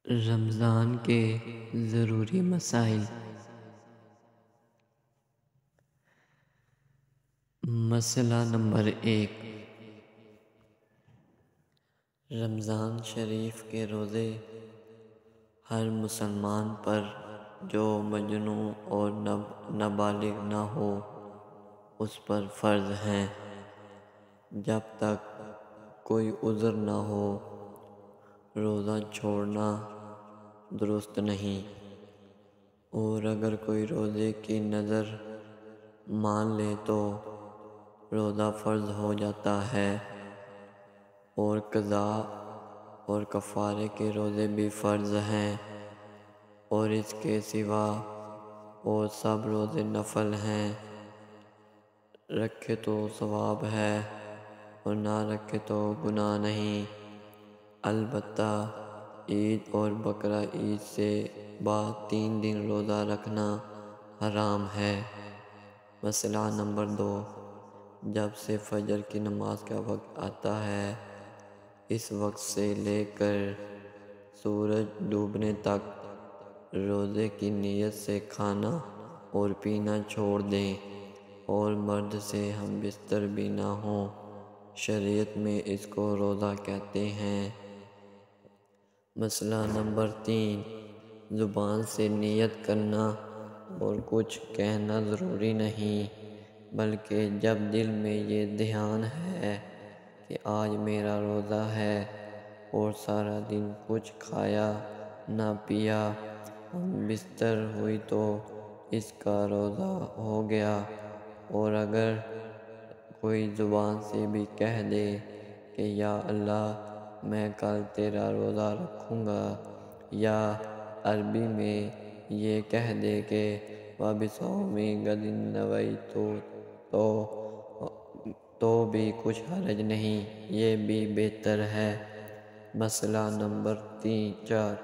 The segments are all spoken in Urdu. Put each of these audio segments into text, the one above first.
رمضان کے ضروری مسائل۔ مسئلہ نمبر 1، رمضان شریف کے روزے ہر مسلمان پر جو مجنون اور نابالغ نہ ہو اس پر فرض ہیں، جب تک کوئی عذر نہ ہو روزہ چھوڑنا درست نہیں، اور اگر کوئی روزے کی نذر مان لے تو روزہ فرض ہو جاتا ہے، اور قضاء اور کفارے کے روزے بھی فرض ہیں، اور اس کے سوا اور سب روزے نفل ہیں۔ رکھے تو ثواب ہے اور نہ رکھے تو گناہ نہیں، البتہ عید اور بقرہ عید سے بعد 3 دن روزہ رکھنا حرام ہے۔ مسئلہ نمبر 2، جب سے فجر کی نماز کا وقت آتا ہے اس وقت سے لے کر سورج ڈوبنے تک روزے کی نیت سے کھانا اور پینا چھوڑ دیں، اور مرد سے ہم بستر بھی نہ ہوں، شریعت میں اس کو روزہ کہتے ہیں۔ مسئلہ نمبر 3، زبان سے نیت کرنا اور کچھ کہنا ضروری نہیں، بلکہ جب دل میں یہ دھیان ہے کہ آج میرا روزہ ہے اور سارا دن کچھ کھایا نہ پیا، ہم بستر ہوئی تو اس کا روزہ ہو گیا، اور اگر کوئی زبان سے بھی کہہ دے کہ یا اللہ میں کل تیرا روزہ رکھوں گا، یا عربی میں یہ کہہ دے کہ وَبِصَوْمِ غَدٍ نَوَيْتُ تو بھی کچھ حرج نہیں، یہ بھی بہتر ہے۔ مسئلہ نمبر 4،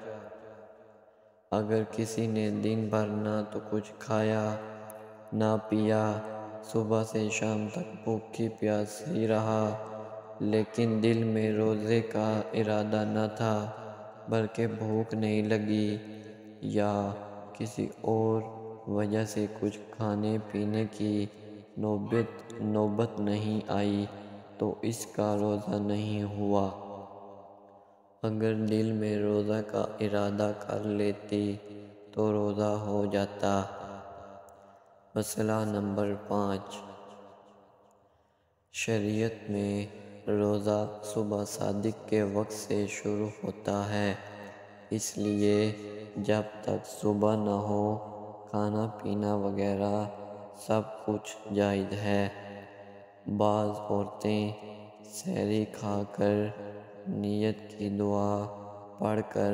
اگر کسی نے دن بھر نہ تو کچھ کھایا نہ پیا، صبح سے شام تک بھوکھی پیاسی رہا، لیکن دل میں روزے کا ارادہ نہ تھا بلکہ بھوک نہیں لگی یا کسی اور وجہ سے کچھ کھانے پینے کی نوبت نہیں آئی تو اس کا روزہ نہیں ہوا۔ اگر دل میں روزہ کا ارادہ کر لیتی تو روزہ ہو جاتا۔ مسئلہ نمبر 5، شریعت میں روزہ صبح صادق کے وقت سے شروع ہوتا ہے، اس لیے جب تک صبح نہ ہو کھانا پینا وغیرہ سب کچھ جائز ہے۔ بعض عورتیں سحری کھا کر نیت کی دعا پڑھ کر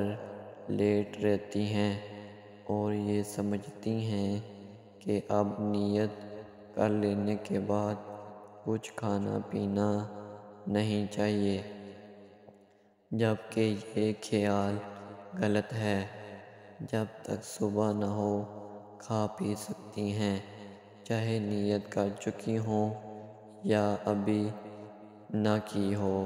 لیٹ رہتی ہیں اور یہ سمجھتی ہیں کہ اب نیت کر لینے کے بعد کچھ کھانا پینا نہیں چاہیے، جبکہ یہ خیال غلط ہے۔ جب تک صبح نہ ہو کھا پی سکتی ہیں، چاہے نیت کر چکی ہوں یا ابھی نہ کی ہو۔